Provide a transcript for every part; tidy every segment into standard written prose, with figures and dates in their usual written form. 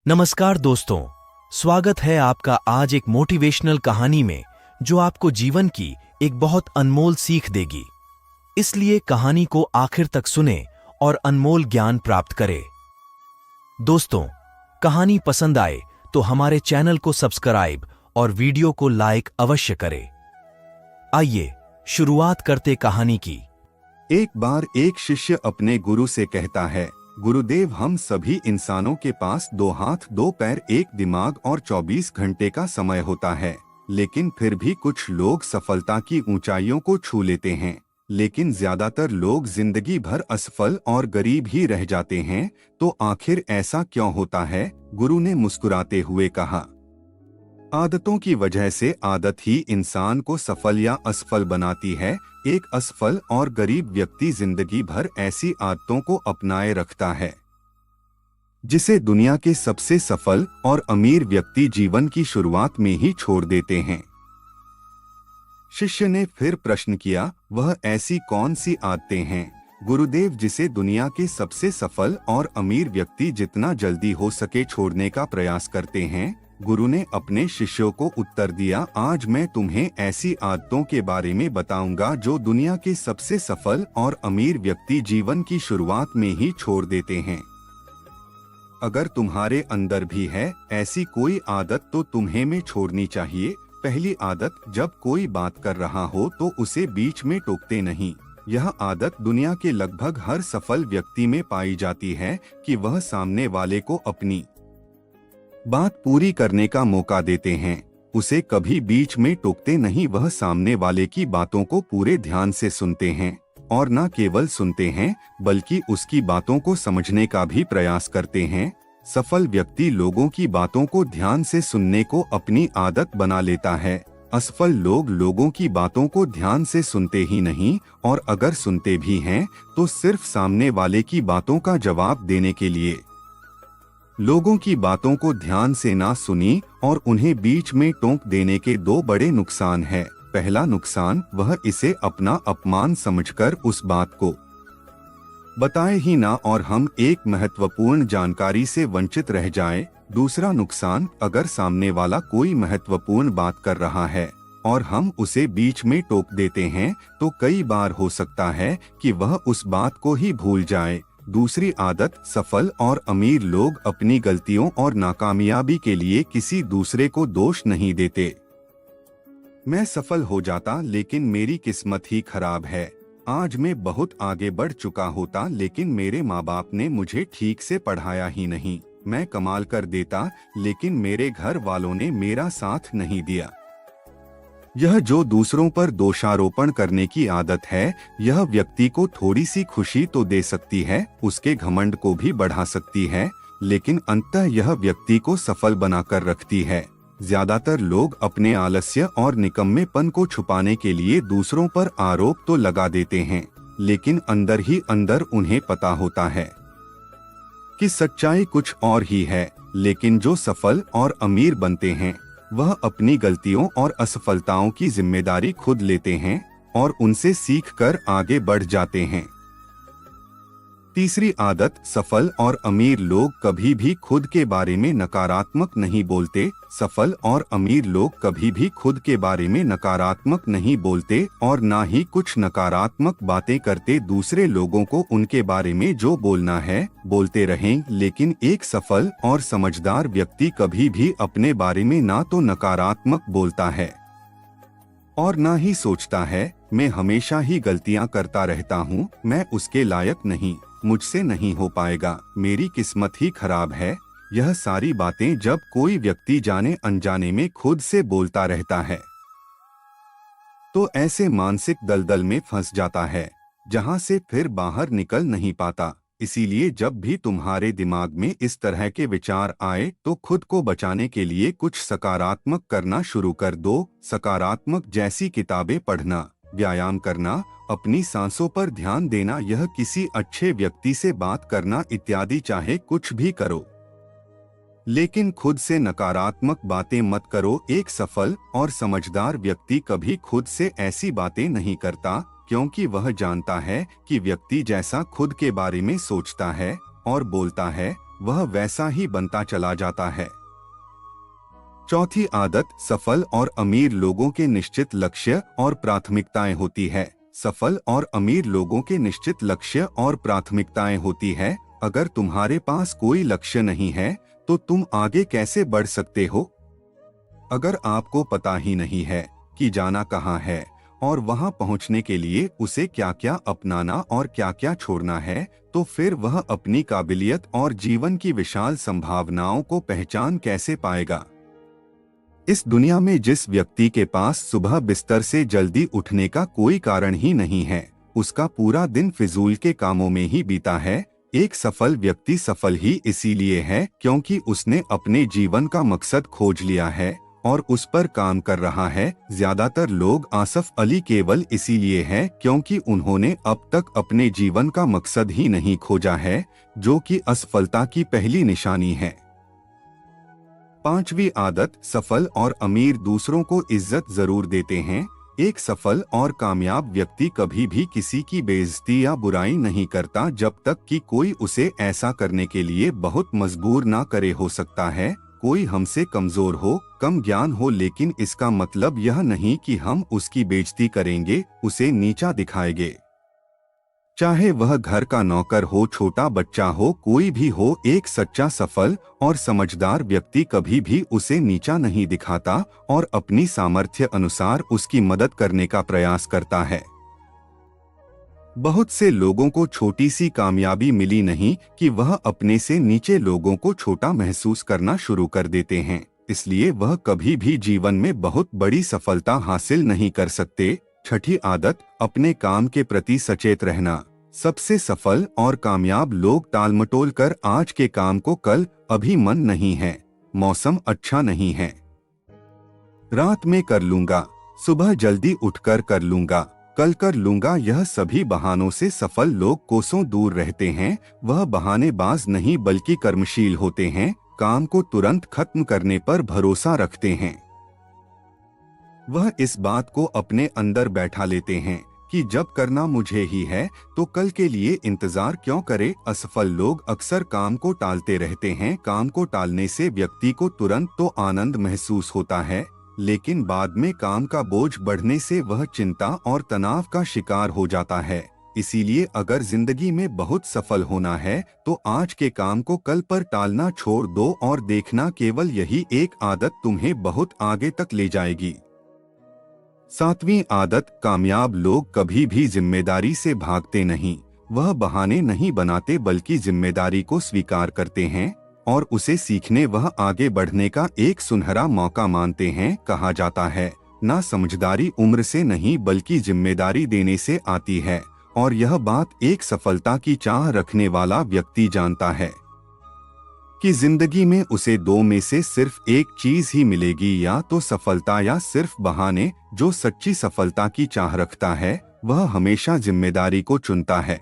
नमस्कार दोस्तों, स्वागत है आपका आज एक मोटिवेशनल कहानी में जो आपको जीवन की एक बहुत अनमोल सीख देगी। इसलिए कहानी को आखिर तक सुने और अनमोल ज्ञान प्राप्त करें। दोस्तों, कहानी पसंद आए तो हमारे चैनल को सब्सक्राइब और वीडियो को लाइक अवश्य करें। आइए शुरुआत करते कहानी की। एक बार एक शिष्य अपने गुरु से कहता है, गुरुदेव, हम सभी इंसानों के पास 2 हाथ 2 पैर, एक दिमाग और 24 घंटे का समय होता है, लेकिन फिर भी कुछ लोग सफलता की ऊंचाइयों को छू लेते हैं, लेकिन ज्यादातर लोग जिंदगी भर असफल और गरीब ही रह जाते हैं। तो आखिर ऐसा क्यों होता है? गुरु ने मुस्कुराते हुए कहा, आदतों की वजह से आदत ही इंसान को सफल या असफल बनाती है। एक असफल और गरीब व्यक्ति जिंदगी भर ऐसी आदतों को अपनाए रखता है जिसे दुनिया के सबसे सफल और अमीर व्यक्ति जीवन की शुरुआत में ही छोड़ देते हैं। शिष्य ने फिर प्रश्न किया, वह ऐसी कौन सी आदतें हैं गुरुदेव जिसे दुनिया के सबसे सफल और अमीर व्यक्ति जितना जल्दी हो सके छोड़ने का प्रयास करते हैं? गुरु ने अपने शिष्यों को उत्तर दिया, आज मैं तुम्हें ऐसी आदतों के बारे में बताऊंगा जो दुनिया के सबसे सफल और अमीर व्यक्ति जीवन की शुरुआत में ही छोड़ देते हैं। अगर तुम्हारे अंदर भी है ऐसी कोई आदत तो तुम्हें में छोड़नी चाहिए। पहली आदत, जब कोई बात कर रहा हो तो उसे बीच में टोकते नहीं। यह आदत दुनिया के लगभग हर सफल व्यक्ति में पाई जाती है कि वह सामने वाले को अपनी बात पूरी करने का मौका देते हैं, उसे कभी बीच में टोकते नहीं। वह सामने वाले की बातों को पूरे ध्यान से सुनते हैं और न केवल सुनते हैं बल्कि उसकी बातों को समझने का भी प्रयास करते हैं। सफल व्यक्ति लोगों की बातों को ध्यान से सुनने को अपनी आदत बना लेता है। असफल लोग लोगों की बातों को ध्यान से सुनते ही नहीं, और अगर सुनते भी हैं तो सिर्फ सामने वाले की बातों का जवाब देने के लिए। लोगों की बातों को ध्यान से ना सुनी और उन्हें बीच में टोक देने के 2 बड़े नुकसान हैं। पहला नुकसान, वह इसे अपना अपमान समझकर उस बात को बताए ही ना और हम एक महत्वपूर्ण जानकारी से वंचित रह जाएं। दूसरा नुकसान, अगर सामने वाला कोई महत्वपूर्ण बात कर रहा है और हम उसे बीच में टोक देते हैं तो कई बार हो सकता है कि वह उस बात को ही भूल जाए। दूसरी आदत, सफल और अमीर लोग अपनी गलतियों और नाकामयाबी के लिए किसी दूसरे को दोष नहीं देते। मैं सफल हो जाता लेकिन मेरी किस्मत ही खराब है। आज मैं बहुत आगे बढ़ चुका होता लेकिन मेरे माँ बाप ने मुझे ठीक से पढ़ाया ही नहीं। मैं कमाल कर देता लेकिन मेरे घर वालों ने मेरा साथ नहीं दिया। यह जो दूसरों पर दोषारोपण करने की आदत है, यह व्यक्ति को थोड़ी सी खुशी तो दे सकती है, उसके घमंड को भी बढ़ा सकती है, लेकिन अंततः यह व्यक्ति को सफल बनाकर रखती है। ज्यादातर लोग अपने आलस्य और निकम्मेपन को छुपाने के लिए दूसरों पर आरोप तो लगा देते हैं, लेकिन अंदर ही अंदर उन्हें पता होता है कि सच्चाई कुछ और ही है। लेकिन जो सफल और अमीर बनते हैं वह अपनी गलतियों और असफलताओं की जिम्मेदारी खुद लेते हैं और उनसे सीखकर आगे बढ़ जाते हैं। तीसरी आदत, सफल और अमीर लोग कभी भी खुद के बारे में नकारात्मक नहीं बोलते। सफल और अमीर लोग कभी भी खुद के बारे में नकारात्मक नहीं बोलते और ना ही कुछ नकारात्मक बातें करते। दूसरे लोगों को उनके बारे में जो बोलना है बोलते रहें, लेकिन एक सफल और समझदार व्यक्ति कभी भी अपने बारे में ना तो नकारात्मक बोलता है और ना ही सोचता है, मैं हमेशा ही गलतियां करता रहता हूँ, मैं उसके लायक नहीं, मुझसे नहीं हो पाएगा, मेरी किस्मत ही खराब है। यह सारी बातें जब कोई व्यक्ति जाने अनजाने में खुद से बोलता रहता है तो ऐसे मानसिक दलदल में फंस जाता है जहां से फिर बाहर निकल नहीं पाता। इसीलिए जब भी तुम्हारे दिमाग में इस तरह के विचार आए तो खुद को बचाने के लिए कुछ सकारात्मक करना शुरू कर दो। सकारात्मक जैसी किताबें पढ़ना, व्यायाम करना, अपनी सांसों पर ध्यान देना, यह किसी अच्छे व्यक्ति से बात करना इत्यादि, चाहे कुछ भी करो लेकिन खुद से नकारात्मक बातें मत करो। एक सफल और समझदार व्यक्ति कभी खुद से ऐसी बातें नहीं करता, क्योंकि वह जानता है कि व्यक्ति जैसा खुद के बारे में सोचता है और बोलता है वह वैसा ही बनता चला जाता है। चौथी आदत, सफल और अमीर लोगों के निश्चित लक्ष्य और प्राथमिकताएं होती है। सफल और अमीर लोगों के निश्चित लक्ष्य और प्राथमिकताएं होती है। अगर तुम्हारे पास कोई लक्ष्य नहीं है तो तुम आगे कैसे बढ़ सकते हो? अगर आपको पता ही नहीं है कि जाना कहाँ है और वहां पहुंचने के लिए उसे क्या क्या अपनाना और क्या क्या छोड़ना है, तो फिर वह अपनी काबिलियत और जीवन की विशाल संभावनाओं को पहचान कैसे पाएगा? इस दुनिया में जिस व्यक्ति के पास सुबह बिस्तर से जल्दी उठने का कोई कारण ही नहीं है, उसका पूरा दिन फिजूल के कामों में ही बीता है। एक सफल व्यक्ति सफल ही इसीलिए है क्योंकि उसने अपने जीवन का मकसद खोज लिया है और उस पर काम कर रहा है। ज्यादातर लोग आसफ अली केवल इसीलिए हैं क्योंकि उन्होंने अब तक अपने जीवन का मकसद ही नहीं खोजा है, जो कि असफलता की पहली निशानी है। पांचवी आदत, सफल और अमीर दूसरों को इज्जत जरूर देते हैं। एक सफल और कामयाब व्यक्ति कभी भी किसी की बेइज्जती या बुराई नहीं करता जब तक कि कोई उसे ऐसा करने के लिए बहुत मजबूर ना करे। हो सकता है कोई हमसे कमजोर हो, कम ज्ञान हो, लेकिन इसका मतलब यह नहीं कि हम उसकी बेइज्जती करेंगे, उसे नीचा दिखाएंगे। चाहे वह घर का नौकर हो, छोटा बच्चा हो, कोई भी हो, एक सच्चा सफल और समझदार व्यक्ति कभी भी उसे नीचा नहीं दिखाता और अपनी सामर्थ्य अनुसार उसकी मदद करने का प्रयास करता है। बहुत से लोगों को छोटी सी कामयाबी मिली नहीं कि वह अपने से नीचे लोगों को छोटा महसूस करना शुरू कर देते हैं, इसलिए वह कभी भी जीवन में बहुत बड़ी सफलता हासिल नहीं कर सकते। छठी आदत, अपने काम के प्रति सचेत रहना। सबसे सफल और कामयाब लोग टालमटोल कर आज के काम को कल, अभी मन नहीं है, मौसम अच्छा नहीं है, रात में कर लूंगा, सुबह जल्दी उठकर कर लूंगा, कल कर लूंगा, यह सभी बहानों से सफल लोग कोसों दूर रहते हैं। वह बहानेबाज नहीं बल्कि कर्मशील होते हैं, काम को तुरंत खत्म करने पर भरोसा रखते हैं। वह इस बात को अपने अंदर बैठा लेते हैं कि जब करना मुझे ही है तो कल के लिए इंतजार क्यों करे। असफल लोग अक्सर काम को टालते रहते हैं। काम को टालने से व्यक्ति को तुरंत तो आनंद महसूस होता है, लेकिन बाद में काम का बोझ बढ़ने से वह चिंता और तनाव का शिकार हो जाता है। इसीलिए अगर जिंदगी में बहुत सफल होना है तो आज के काम को कल पर टालना छोड़ दो और देखना केवल यही एक आदत तुम्हें बहुत आगे तक ले जाएगी। सातवीं आदत, कामयाब लोग कभी भी जिम्मेदारी से भागते नहीं। वह बहाने नहीं बनाते बल्कि जिम्मेदारी को स्वीकार करते हैं और उसे सीखने वह आगे बढ़ने का एक सुनहरा मौका मानते हैं। कहा जाता है ना समझदारी उम्र से नहीं बल्कि जिम्मेदारी देने से आती है, और यह बात एक सफलता की चाह रखने वाला व्यक्ति जानता है कि जिंदगी में उसे दो में से सिर्फ एक चीज ही मिलेगी, या तो सफलता या सिर्फ बहाने। जो सच्ची सफलता की चाह रखता है वह हमेशा जिम्मेदारी को चुनता है,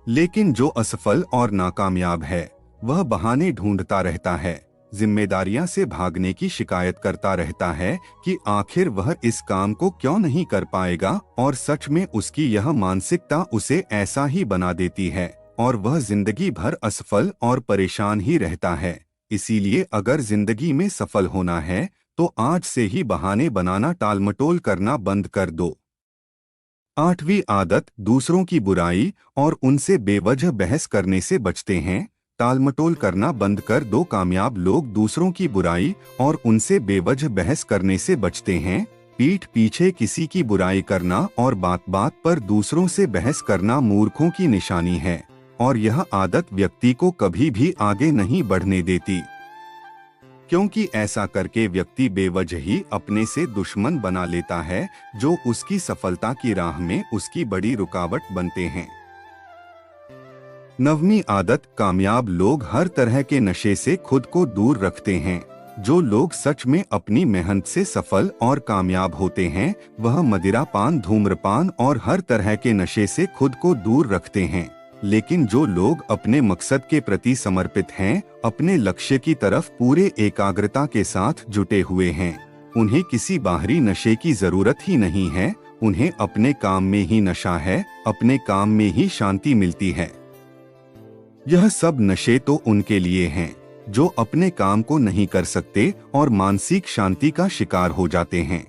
लेकिन जो असफल और नाकामयाब है वह बहाने ढूंढता रहता है, जिम्मेदारियां से भागने की शिकायत करता रहता है कि आखिर वह इस काम को क्यों नहीं कर पाएगा, और सच में उसकी यह मानसिकता उसे ऐसा ही बना देती है और वह जिंदगी भर असफल और परेशान ही रहता है। इसीलिए अगर जिंदगी में सफल होना है तो आज से ही बहाने बनाना, टालमटोल करना बंद कर दो। आठवीं आदत, दूसरों की बुराई और उनसे बेवजह बहस करने से बचते हैं। टालमटोल करना बंद कर दो। कामयाब लोग दूसरों की बुराई और उनसे बेवजह बहस करने से बचते हैं। पीठ पीछे किसी की बुराई करना और बात बात पर दूसरों से बहस करना मूर्खों की निशानी है, और यह आदत व्यक्ति को कभी भी आगे नहीं बढ़ने देती, क्योंकि ऐसा करके व्यक्ति बेवजह ही अपने से दुश्मन बना लेता है जो उसकी सफलता की राह में उसकी बड़ी रुकावट बनते हैं। नववीं आदत, कामयाब लोग हर तरह के नशे से खुद को दूर रखते हैं। जो लोग सच में अपनी मेहनत से सफल और कामयाब होते हैं वह मदिरापान, धूम्रपान और हर तरह के नशे से खुद को दूर रखते हैं। लेकिन जो लोग अपने मकसद के प्रति समर्पित हैं, अपने लक्ष्य की तरफ पूरे एकाग्रता के साथ जुटे हुए हैं, उन्हें किसी बाहरी नशे की जरूरत ही नहीं है। उन्हें अपने काम में ही नशा है, अपने काम में ही शांति मिलती है। यह सब नशे तो उनके लिए हैं जो अपने काम को नहीं कर सकते और मानसिक शांति का शिकार हो जाते हैं।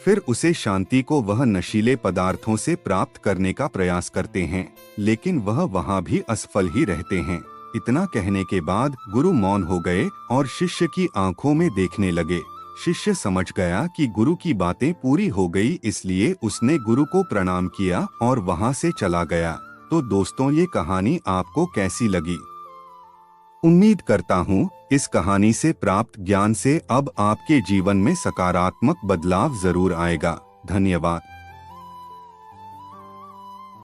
फिर उसे शांति को वह नशीले पदार्थों से प्राप्त करने का प्रयास करते हैं, लेकिन वह वहां भी असफल ही रहते हैं। इतना कहने के बाद गुरु मौन हो गए और शिष्य की आंखों में देखने लगे। शिष्य समझ गया कि गुरु की बातें पूरी हो गई, इसलिए उसने गुरु को प्रणाम किया और वहां से चला गया। तो दोस्तों, ये कहानी आपको कैसी लगी? उम्मीद करता हूँ इस कहानी से प्राप्त ज्ञान से अब आपके जीवन में सकारात्मक बदलाव जरूर आएगा। धन्यवाद।